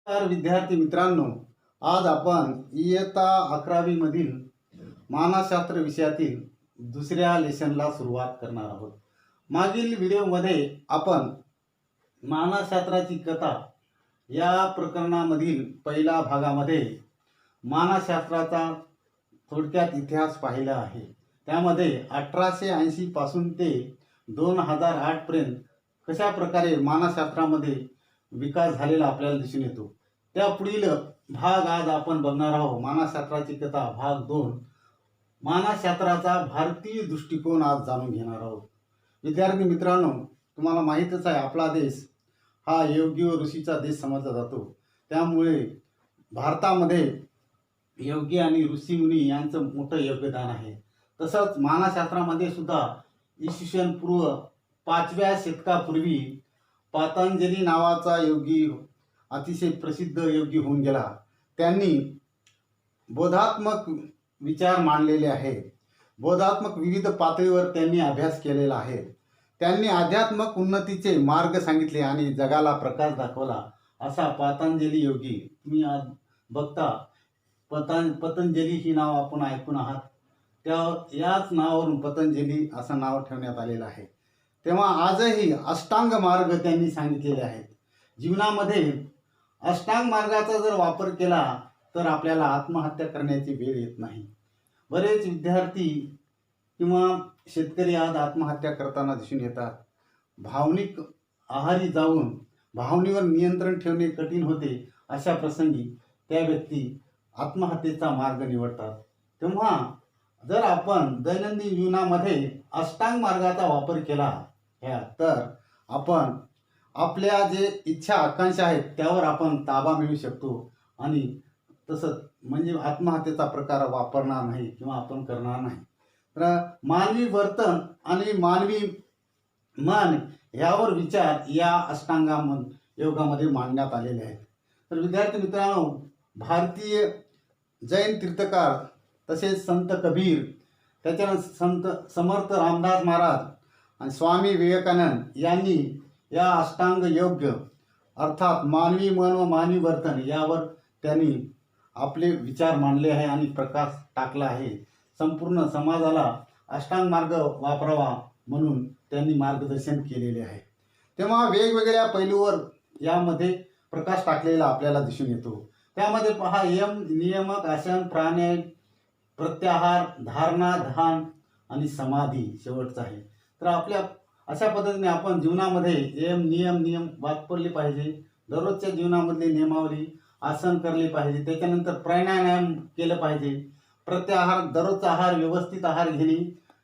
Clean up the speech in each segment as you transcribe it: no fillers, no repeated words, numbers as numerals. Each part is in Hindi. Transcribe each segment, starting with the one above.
तर विद्यार्थी मित्रांनो, आज आपण इयत्ता 11वी मधील मानसशास्त्र विषयातील दुसऱ्या लेसनला सुरुवात करणार आहोत. मागील व्हिडिओमध्ये आपण मानसशास्त्राची कथा या प्रकरणामधील पहिल्या भागामध्ये मानसशास्त्राचा थोडक्यात इतिहास पाहिला आहे. त्यामध्ये 1880 पासून ते 2008 पर्यंत कशा प्रकारे मानसशास्त्रामध्ये विकास झालेला आपल्याला दिसून येतो. त्या पुढील भाग आज आपण बघणार आहोत. मानसशास्त्राची कथा भाग 2, मानसशास्त्राचा भारतीय दृष्टिकोन आज जाणून घेणार आहोत. विद्यार्थी मित्रांनो, तुम्हाला माहीतच आहे आपला देश हा योगी व ऋषीचा देश समजला जातो. त्यामुळे भारतामध्ये योगी आणि ऋषीमुनी यांचं मोठं योगदान आहे. तसंच मानसशास्त्रामध्ये सुद्धा इसवी पूर्व 5व्या शतकापूर्वी पतंजली नावाचा योगी अतिशय प्रसिद्ध योगी होऊन गेला. त्यांनी बोधात्मक विचार मांडलेले आहेत. बोधात्मक विविध पातळीवर त्यांनी अभ्यास केलेला आहे. त्यांनी आध्यात्मिक उन्नतीचे मार्ग सांगितले आणि जगाला प्रकाश दाखवला. असा पतंजली योगी तुम्ही आज बघता. पतंजली ही नाव आपण ऐकून आहात. याच नावावरून पतंजली असं नाव ठेवण्यात आलेलं आहे. तेव्हा आजही अष्टांग मार्ग त्यांनी सांगितलेले आहेत. जीवनामध्ये अष्टांग मार्गाचा जर वापर केला तर आपल्याला आत्महत्या करण्याची वेळ येत नाही. बरेच विद्यार्थी किंवा शेतकरी आज आत्महत्या करताना दिसून येतात. भावनिक आहारी जाऊन भावनेवर नियंत्रण ठेवणे कठीण होते. अशा प्रसंगी त्या व्यक्ती आत्महत्येचा मार्ग निवडतात. तेव्हा जर आपण दैनंदिन जीवनामध्ये अष्टांग मार्गाचा वापर केला तर आपण आपल्या जे इच्छा आकांक्षा आहेत त्यावर आपण ताबा मिळवू शकतो आणि तसंच म्हणजे आत्महत्येचा प्रकार वापरणार नाही किंवा आपण करणार नाही. तर मानवी वर्तन आणि मानवी मन यावर विचार या योगामध्ये मांडण्यात आलेले आहेत. तर विद्यार्थी मित्रांनो, भारतीय जैन तीर्थकार तसेच संत कबीर, त्याच्यानंतर संत समर्थ रामदास महाराज आणि स्वामी विवेकानंद यांनी या अष्टांग योग अर्थात मानवी मन व मानवी वर्तन यावर त्यांनी आपले विचार मांडले आहे आणि प्रकाश टाकला आहे. संपूर्ण समाजाला अष्टांग मार्ग वापरावा म्हणून त्यांनी मार्गदर्शन केलेले आहे. तेव्हा वेगवेगळ्या पैलूवर यामध्ये प्रकाश टाकलेला आपल्याला दिसून येतो. त्यामध्ये पहा, यम, नियमक, आसन, प्राणायाम, प्रत्याहार, धारणा, ध्यान आणि समाधी शेवटचा आहे. तर आपल्या अशा पद्धतीने आपण जीवनामध्ये नियम वापरले पाहिजे. दररोजच्या जीवनामधली नियमावली आसन करले पाहिजे. त्याच्यानंतर प्राणायाम केलं पाहिजे. प्रत्याहार, दररोजचा आहार, व्यवस्थित आहार घेणे.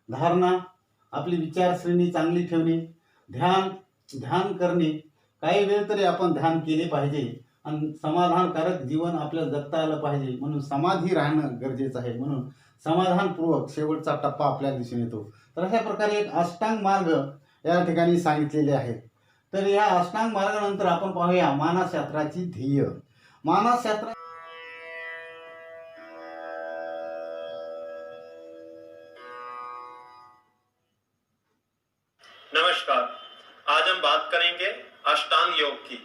धारणा, आपली विचारश्रेणी चांगली ठेवणे. ध्यान करणे, काही वेळ तरी आपण ध्यान केले पाहिजे. आणि समाधानकारक जीवन आपल्याला जगता आलं पाहिजे म्हणून समाधी राहणं गरजेचं आहे. म्हणून समाधानपूर्वक शेवटचा टप्पा आपल्याला दिसून येतो. तर अशा प्रकारे एक अष्टांग मार्ग या ठिकाणी सांगितलेले आहेत. तर या अष्टांग मार्गानंतर आपण पाहूया मानसशास्त्राची ध्येय. मानसशास्त्र नमस्कार, आज हम बात करेंगे अष्टांग योग की।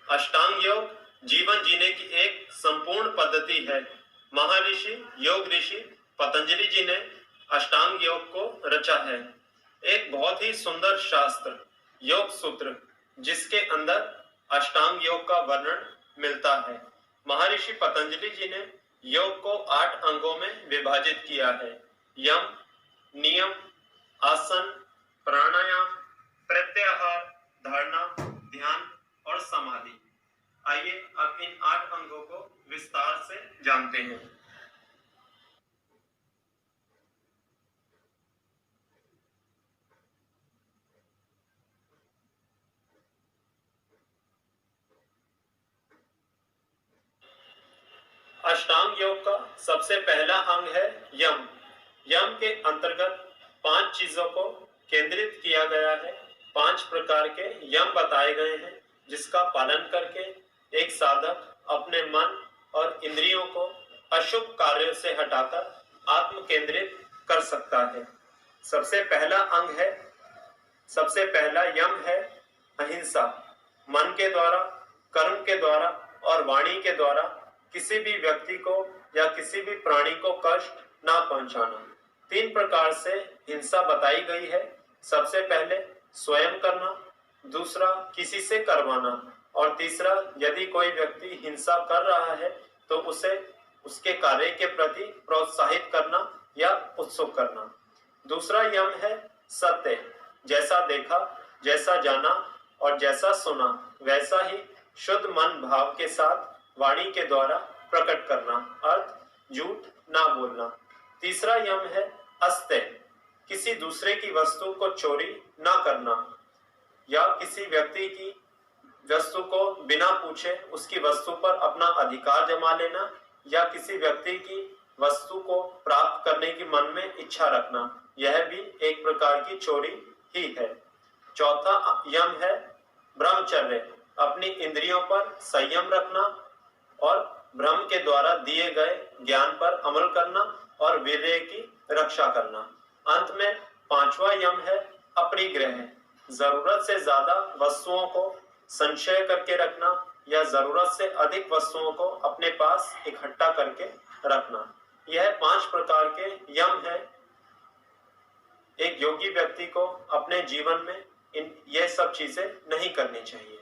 अष्टांग योग जीवन जीने की एक संपूर्ण पद्धति है। महर्षि योग ऋषि पतंजलि जी ने अष्टांग योग को रचा है। एक बहुत ही सुंदर शास्त्र, योग सूत्र, जिसके अंदर अष्टांग योग का वर्णन मिलता है। महर्षि पतंजलि जी ने योग को 8 अंगों में विभाजित किया है। यम, नियम, आसन, प्राणायाम, प्रत्याहार, धारणा, ध्यान और समाधि। आइए अब इन 8 अंगों को विस्तार से जानते हैं। अष्टांग योग का सबसे पहला अंग है यम। यम के अंतर्गत 5 चीजों को केंद्रित किया गया है। 5 प्रकार के यम बताए गए हैं, जिसका पालन करके एक साधक अपने मन और इंद्रियों को अशुभ कार्यों से हटाकर आत्म केंद्रित कर सकता है। सबसे पहला यम है अहिंसा। मन के द्वारा, कर्म के द्वारा और वाणी के द्वारा किसी भी व्यक्ति को या किसी भी प्राणी को कष्ट ना पहुंचाना। 3 प्रकार से हिंसा बताई गई है। सबसे पहले स्वयं करना, दूसरा किसी से करवाना, और तीसरा यदि कोई व्यक्ति हिंसा कर रहा है तो उसे उसके कार्य के प्रति प्रोत्साहित करना या उत्सुक करना। दूसरा यम है सत्य। जैसा देखा, जैसा जाना और जैसा सुना वैसा ही शुद्ध मन भाव के साथ वाणी के द्वारा प्रकट करना, अर्थ झूठ ना बोलना। तीसरा यम है अस्तेय। किसी दूसरे की वस्तु को चोरी ना करना या किसी व्यक्ति की वस्तु को बिना पूछे उसकी वस्तु पर अपना अधिकार जमा लेना या किसी व्यक्ति की वस्तु को प्राप्त करने की मन में इच्छा रखना, यह भी एक प्रकार की चोरी ही है। चौथा यम है ब्रह्मचर्य। अपनी इंद्रियों पर संयम रखना और ब्रह्म के द्वारा दिए गए ज्ञान पर अमल करना और वीर्य की रक्षा करना। अंत में 5वां यम है अपरिग्रह। जरूरत से ज्यादा वस्तुओं को संचय करके रखना या जरूरत से अधिक वस्तुओं को अपने पास इकट्ठा करके रखना। यह 5 प्रकार के यम है। एक योगी व्यक्ति को अपने जीवन में यह सब चीजें नहीं करनी चाहिए।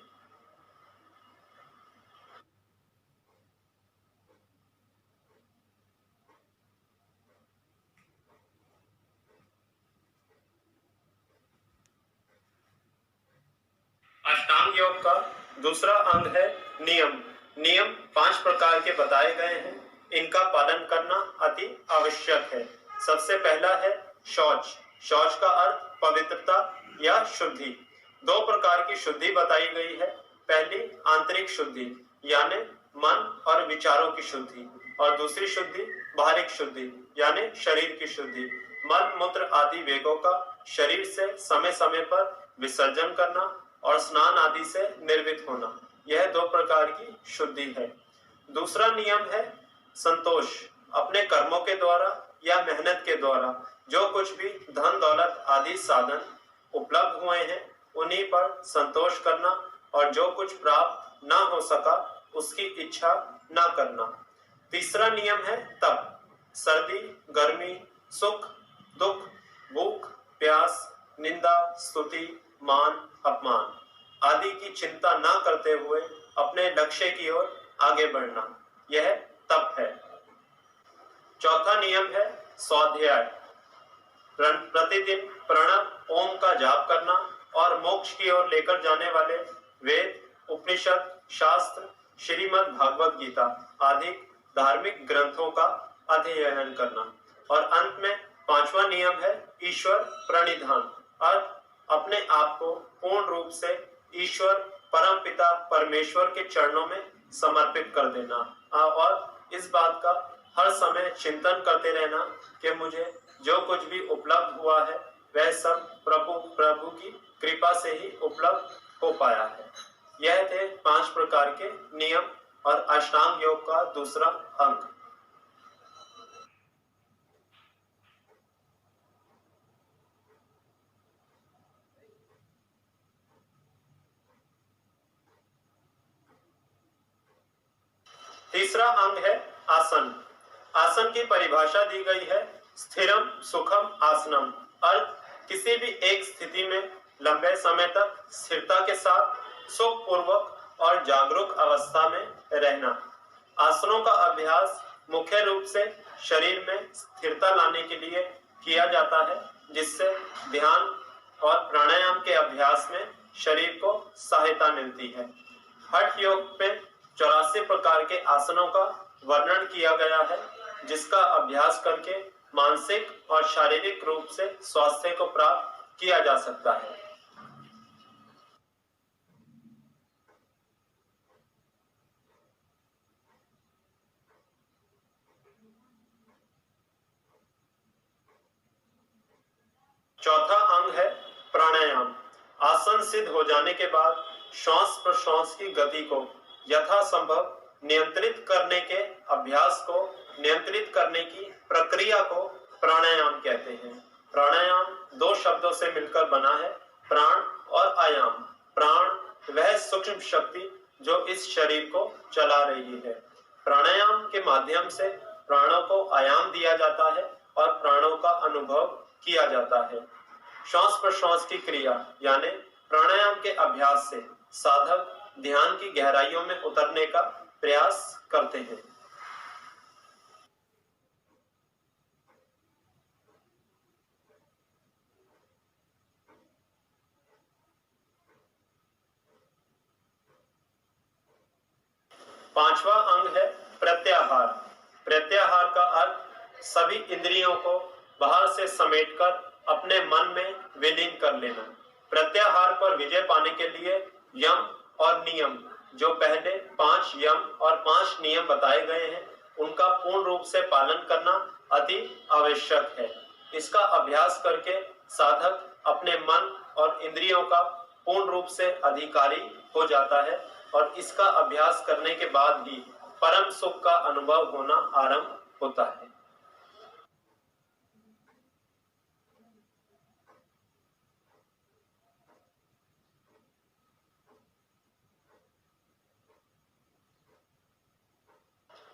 अष्टांग योग का दूसरा अंग है नियम। नियम 5 प्रकार के बताए गए हैं। इनका पालन करना अति आवश्यक है। सबसे पहला है शौच। शौच का अर्थ पवित्रता या शुद्धि। 2 प्रकार की शुद्धि बताई गई है। पहली आंतरिक शुद्धि यानी मन और विचारों की शुद्धि, और दूसरी शुद्धि बाहरिक शुद्धि यानी शरीर की शुद्धि। मल मूत्र आदि वेगों का शरीर से समय समय पर विसर्जन करना और स्नान आदि से निर्वित होना, यह 2 प्रकार की शुद्धि है। दूसरा नियम है संतोष। अपने कर्मों के द्वारा या मेहनत के द्वारा जो कुछ भी धन दौलत आदि साधन उपलब्ध हुए हैं उन्हीं पर संतोष करना और जो कुछ प्राप्त ना हो सका उसकी इच्छा ना करना। तीसरा नियम है तप। सर्दी गर्मी, सुख दुख, भूख प्यास, निंदा स्तुति, मान अपमान आदि की चिंता ना करते हुए अपने लक्ष्य की ओर आगे बढ़ना, यह तप है। चौथा नियम है स्वाध्याय। प्रतिदिन प्रणव ओम का जाप करना और मोक्ष की ओर लेकर जाने वाले वेद, उपनिषद, शास्त्र, श्रीमद् भागवत गीता आदि धार्मिक ग्रंथों का अध्ययन करना। और अंत में 5वां नियम है ईश्वर प्रणिधान, अर्थ अपने आप को पूर्ण रूप से ईश्वर परम पिता परमेश्वर के चरणों में समर्पित कर देना और इस बात का हर समय चिंतन करते रहना कि मुझे जो कुछ भी उपलब्ध हुआ है वह सब प्रभु की कृपा से ही उपलब्ध हो पाया है। यह थे 5 प्रकार के नियम और अष्टांग योग का दूसरा अंग। तीसरा अंग है आसन। आसन की परिभाषा दी गई है स्थिरम सुखम आसनम, अर्थ किसी भी एक स्थिति में लंबे समय तक स्थिरता के साथ सुख पूर्वक और जागरूक अवस्था में रहना। आसनों का अभ्यास मुख्य रूप से शरीर में स्थिरता लाने के लिए किया जाता है, जिससे ध्यान और प्राणायाम के अभ्यास में शरीर को सहायता मिलती है। हठ योग में 84 प्रकार के आसनों का वर्णन किया गया है, जिसका अभ्यास करके मानसिक और शारीरिक रूप से स्वास्थ्य को प्राप्त किया जा सकता है। चौथा अंग है प्राणायाम। आसन सिद्ध हो जाने के बाद श्वास प्रश्वास की गति को यथासंभव नियंत्रित करने के अभ्यास को नियंत्रित करने की प्रक्रिया को प्राणायाम कहते हैं। प्राणायाम 2 शब्दों से मिलकर बना है, प्राण और आयाम। प्राण वह सूक्ष्म शक्ति जो इस शरीर को चला रही है। प्राणायाम के माध्यम से प्राणों को आयाम दिया जाता है और प्राणों का अनुभव किया जाता है। श्वास प्रश्वास की क्रिया यानी प्राणायाम के अभ्यास से साधक ध्यान की गहराइयों में उतरने का प्रयास करते हैं। पांचवा अंग है प्रत्याहार। प्रत्याहार का अर्थ सभी इंद्रियों को बाहर से समेटकर अपने मन में विलीन कर लेना। प्रत्याहार पर विजय पाने के लिए यम और नियम, जो पहले 5 यम और 5 नियम बताए गए हैं, उनका पूर्ण रूप से पालन करना अति आवश्यक है। इसका अभ्यास करके साधक अपने मन और इंद्रियों का पूर्ण रूप से अधिकारी हो जाता है और इसका अभ्यास करने के बाद ही परम सुख का अनुभव होना आरंभ होता है।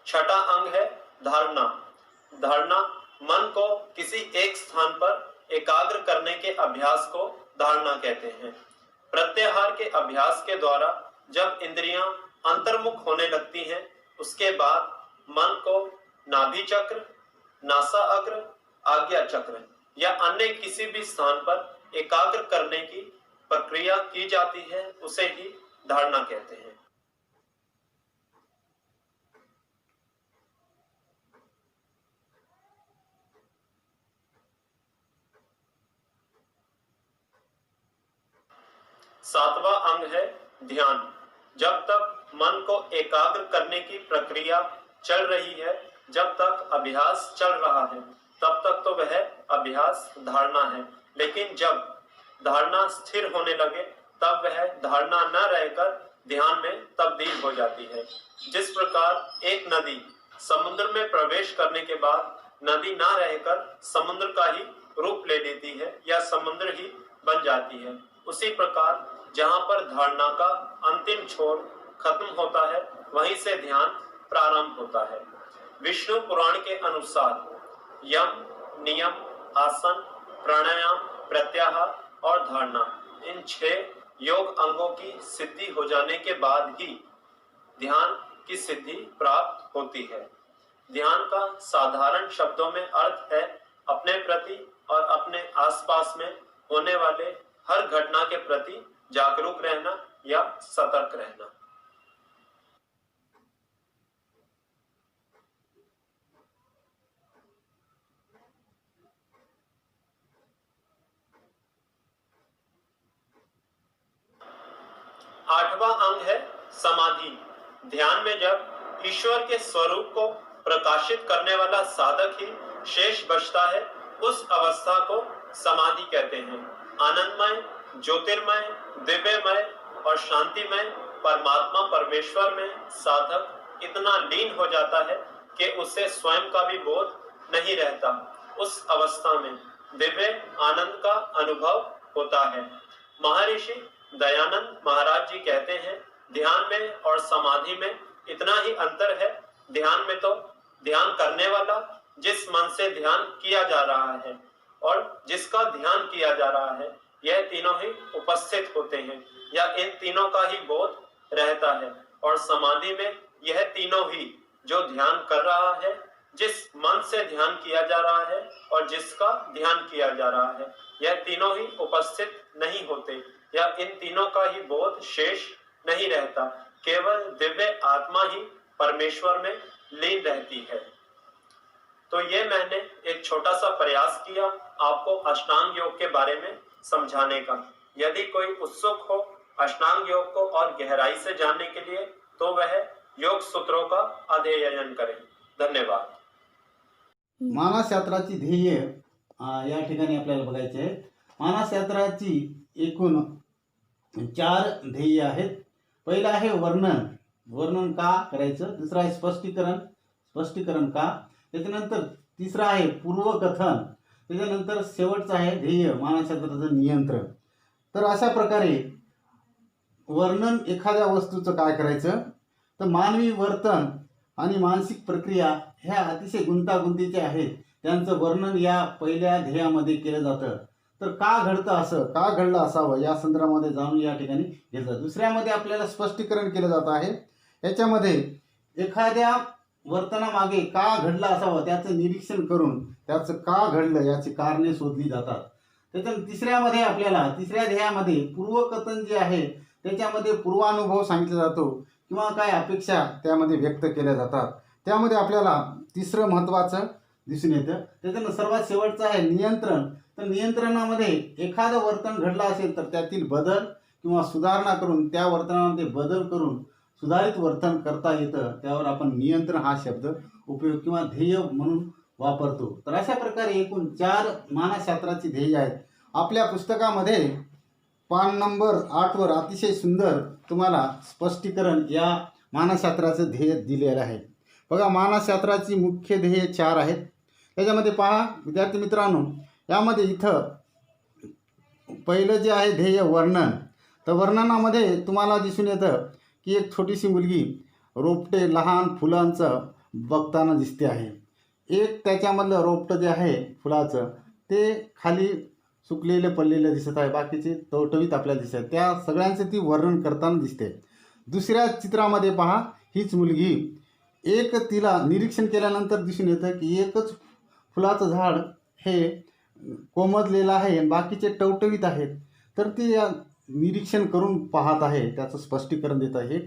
छठा अंग है धारणा। धारणा मन को किसी एक स्थान पर एकाग्र करने के अभ्यास को धारणा कहते हैं। प्रत्याहार के अभ्यास के द्वारा जब इंद्रियां अंतर्मुख होने लगती हैं, उसके बाद मन को नाभि चक्र, नासा अग्र, आज्ञा चक्र या अन्य किसी भी स्थान पर एकाग्र करने की प्रक्रिया की जाती है, उसे ही धारणा कहते हैं। सातवां अंग है ध्यान। जब तक मन को एकाग्र करने की प्रक्रिया चल रही है, जब तक अभ्यास चल रहा है, तब तक तो वह अभ्यास धारणा है। लेकिन जब धारणा स्थिर होने लगे, तब वह धारणा न रहकर ध्यान में तब्दील हो जाती है। जिस प्रकार एक नदी समुद्र में प्रवेश करने के बाद नदी न रहकर समुद्र का ही रूप ले लेती है या समुद्र ही बन जाती है, उसी प्रकार जहां पर धारणा का अंतिम छोर खत्म होता है, वहीं से ध्यान प्रारंभ होता है। विष्णु पुराण के अनुसार यम, नियम, आसन, प्राणायाम, प्रत्याहार और धारणा, इन 6 योग अंगों की सिद्धि हो जाने के बाद ही ध्यान की सिद्धि प्राप्त होती है। ध्यान का साधारण शब्दों में अर्थ है अपने प्रति और अपने आसपास में होने वाले हर घटना के प्रति जागरूक रहना या सतर्क रहना। आठवां अंग है समाधि। ध्यान में जब ईश्वर के स्वरूप को प्रकाशित करने वाला साधक ही शेष बचता है, उस अवस्था को समाधि कहते हैं। आनंदमय, ज्योतिर्मय, दिव्यमय और शांतिमय परमात्मा परमेश्वर में साधक इतना लीन हो जाता है कि उसे स्वयं का भी बोध नहीं रहता। उस अवस्था में दिव्य आनंद का अनुभव होता है। महर्षि दयानंद महाराज जी कहते हैं, ध्यान में और समाधि में इतना ही अंतर है। ध्यान में तो ध्यान करने वाला जिस मन से ध्यान किया जा रहा है और जिसका ध्यान किया जा रहा है, यह तीनों ही उपस्थित होते हैं या इन तीनों का ही बोध रहता है। और समाधि में यह तीनों ही, जो ध्यान कर रहा है, जिस मन से ध्यान किया जा रहा है और जिसका ध्यान किया जा रहा है, यह तीनों ही उपस्थित नहीं होते या इन तीनों का ही बोध शेष नहीं रहता। केवल दिव्य आत्मा ही परमेश्वर में लीन रहती है। तो ये मैंने एक छोटा सा प्रयास किया आपको अष्टांग योग के बारे में समझाने का। यदि कोई उत्सुक हो अष्टांग योग को और गहराई से जानने के लिए, तो वह योग सूत्रों का अध्ययन करें। धन्यवाद। मानस यात्राची ध्येय या ठिकाणी आपल्याला बघायचे आहे। मानस यात्राची एकूण 4 ध्येय आहेत। पहिला आहे वर्णन, वर्णन का करायचं। दुसरा आहे स्पष्टीकरण, स्पष्टीकरण का। त्याच्यानंतर तिसरा आहे पूर्वकथन। त्याच्यानंतर शेवटचं आहे ध्येय, मानस यात्राचं नियंत्रण। तर अशा प्रकारे वर्णन एखाद्या वस्तूचं काय करायचं, तर मानवी वर्तन आणि मानसिक प्रक्रिया ह्या अतिशय गुंतागुंतीच्या आहेत. त्यांचं वर्णन या पहिल्या ध्येयामध्ये केलं जातं. तर का घडतं असं, का घडलं असावं या संदर्भामध्ये जाणून या ठिकाणी घेतलं. दुसऱ्यामध्ये आपल्याला स्पष्टीकरण केलं जात आहे. याच्यामध्ये एखाद्या वर्तनामागे का घडलं असावं त्याचं निरीक्षण करून त्याचं का घडलं याची कारणे शोधली जातात. त्याच्यानंतर तिसऱ्या ध्येयामध्ये पूर्वकथन जे आहे त्याच्यामध्ये पूर्वानुभव सांगितला जातो किंवा काय अपेक्षा त्यामध्ये व्यक्त केल्या जातात. त्यामध्ये आपल्याला तिसरं महत्त्वाचं दिसून येतं. त्याच्यानंतर सर्वात शेवटचं आहे नियंत्रण. तर नियंत्रणामध्ये एखादं वर्तन घडलं असेल तर त्यातील बदल किंवा सुधारणा करून त्या वर्तनामध्ये बदल करून सुधारित वर्तन करता येतं. त्यावर आपण नियंत्रण हा शब्द उपयोग किंवा ध्येय म्हणून वापरतो. तर अशा प्रकारे एकूण 4 मानसशास्त्राची ध्येय आहेत. आपल्या पुस्तकामध्ये पान नंबर 8 वर अतिशय सुंदर तुम्हाला स्पष्टीकरण या मानसशास्त्राचं ध्येय दिलेलं आहे. बघा, मानसशास्त्राची मुख्य ध्येय 4 आहेत. त्याच्यामध्ये पहा विद्यार्थी मित्रांनो, यामध्ये इथं पहिलं जे आहे ध्येय वर्णन. तर वर्णनामध्ये तुम्हाला दिसून येतं की एक छोटीशी मुलगी रोपटे लहान फुलांचं बघताना दिसते आहे. एक त्याच्यामधलं रोपटं जे आहे फुलाचं ते खाली सुकलेले पडलेले दिसत आहे, बाकीचे टवटवीत आपल्याला दिसत आहे. त्या सगळ्यांचं ती वर्णन करताना दिसते. दुसऱ्या चित्रामध्ये पहा, हीच मुलगी तिला निरीक्षण केल्यानंतर दिसून येतं की एकच फुलाचं झाड हे कोमजलेलं आहे आणि बाकीचे टवटवीत आहेत. तर ती या निरीक्षण करून पाहत आहे, त्याचं स्पष्टीकरण देत आहे, हे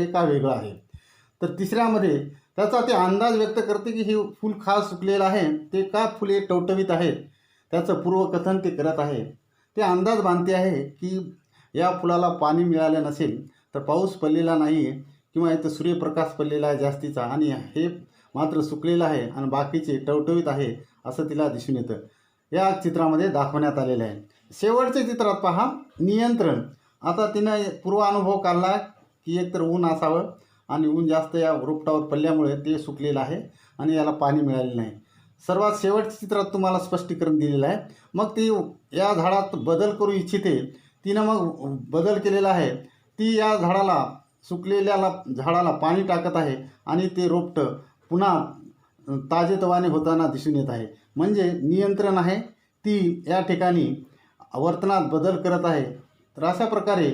का वेगळं आहे. तर तिसऱ्यामध्ये त्याचा ते अंदाज व्यक्त करते की हे फूल का सुकलेलं आहे, ते का फुले टवटवीत आहेत, त्याचं पूर्वकथन ते करत आहे. ते अंदाज बांधते आहे की या फुलाला पाणी मिळालं नसेल तर पाऊस पडलेला नाही किंवा इथं सूर्यप्रकाश पडलेला आहे जास्तीचा आणि हे मात्र सुकलेलं आहे आणि बाकीचे टवटवीत आहे असं तिला दिसून येतं. या चित्रामध्ये दाखवण्यात आलेलं आहे. शेवटच्या चित्रात पहा नियंत्रण. आता तिनं पूर्वानुभव काढला की एकतर ऊन असावं आणि ऊन जास्त या रोपटावर पडल्यामुळे ते सुकलेलं आहे आणि याला पाणी मिळालेलं नाही. सर्वात शेवटच्या चित्रात तुम्हाला स्पष्टीकरण दिलेलं आहे. मग ती या झाडात बदल करू इच्छिते. तिनं मग बदल केलेला आहे. ती या सुकलेल्या झाडाला पाणी टाकत आहे आणि ते रोपटं पुन्हा ताजेतवाने होताना दिसून येत आहे. म्हणजे नियंत्रण आहे, ती या ठिकाणी वर्तनात बदल करत आहे. तर अशा प्रकारे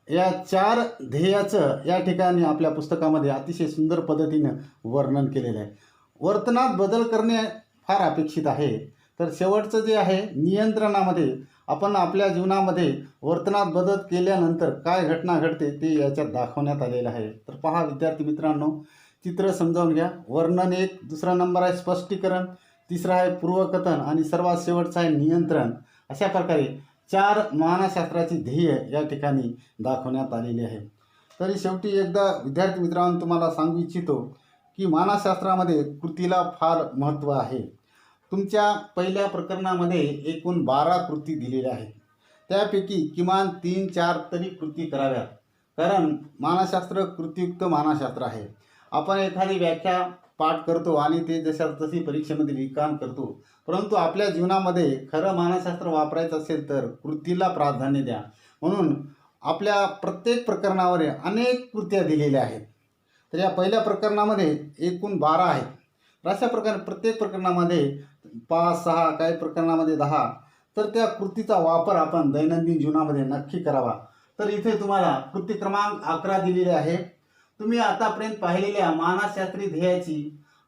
या 4 ध्येयाचं या ठिकाणी आपल्या पुस्तकामध्ये अतिशय सुंदर पद्धतीनं वर्णन केलेलं आहे. वर्तनात बदल करणे फार अपेक्षित आहे. तर शेवटचं जे आहे नियंत्रणामध्ये आपण आपल्या जीवनामध्ये वर्तनात बदल केल्यानंतर काय घटना घडते ते याच्यात दाखवण्यात आलेलं आहे. तर पहा विद्यार्थी मित्रांनो, चित्र समजावून घ्या. वर्णन 1, दुसरा नंबर आहे स्पष्टीकरण, तिसरा आहे पूर्वकथन आणि सर्वात शेवटचं आहे नियंत्रण. अशा प्रकारे 4 मानसशास्त्राची ध्येय या ठिकाणी दाखवण्यात आलेली आहे. तरी शेवटी एकदा विद्यार्थी मित्रांनो तुम्हाला सांगू इच्छितो की मानसशास्त्रामध्ये कृतीला फार महत्त्व आहे. तुमच्या पहिल्या प्रकरणामध्ये एकूण 12 कृती दिलेल्या आहेत. त्यापैकी किमान 3-4 तरी कृती कराव्यात, कारण मानसशास्त्र कृतीयुक्त मानसशास्त्र आहे. आपण एखादी व्याख्या पाठ करतो आणि ते जशा तशी परीक्षेमध्ये लिखाण करतो, परंतु आपल्या जीवनामध्ये खरं मानसशास्त्र वापरायचं असेल तर कृतीला प्राधान्य द्या. म्हणून आपल्या प्रत्येक प्रकरणावर अनेक कृत्या दिलेल्या आहेत. तर या पहिल्या प्रकरणामध्ये एकूण 12 आहेत. तर अशा प्रकारे प्रत्येक प्रकरणामध्ये 5-6, काही प्रकरणामध्ये 10. तर त्या कृतीचा वापर आपण दैनंदिन जीवनामध्ये नक्की करावा. तर इथे तुम्हाला कृती क्रमांक 11 दिलेले आहे. तुम्ही आतापर्यंत पाहिलेल्या मानसशास्त्री ध्येयाची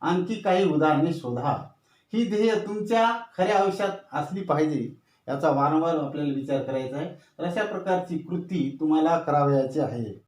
आणखी काही उदाहरणे शोधा. ही ध्येय तुमच्या खऱ्या आयुष्यात असली पाहिजे याचा वारंवार आपल्याला विचार करायचा आहे. तर अशा प्रकारची कृती तुम्हाला करावयाची आहे.